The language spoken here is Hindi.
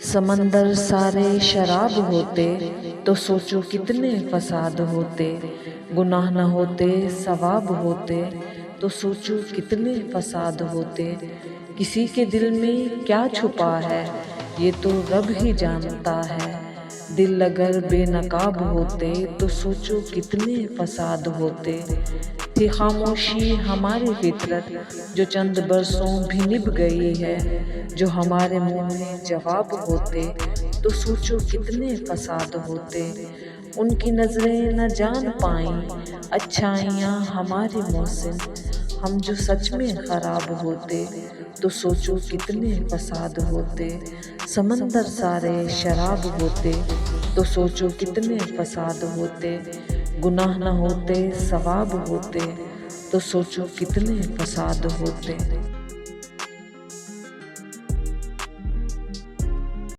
समंदर सारे शराब होते तो सोचो कितने फसाद होते। गुनाह न होते सवाब होते तो सोचो कितने फसाद होते। किसी के दिल में क्या छुपा है ये तो रब ही जानता है। दिल अगर बेनकाब होते तो सोचो कितने फसाद होते। थी खामोशी हमारी फितरत जो चंद बरसों भी निभ गई है। जो हमारे मुंह में जवाब होते तो सोचो कितने फसाद होते। उनकी नजरें न जान पाईं अच्छाइयाँ हमारे मोहसिन। हम जो सच में खराब होते तो सोचो कितने फसाद होते। समंदर सारे शराब होते तो सोचो कितने फसाद होते। गुनाह न होते सवाब होते तो सोचो कितने फसाद होते।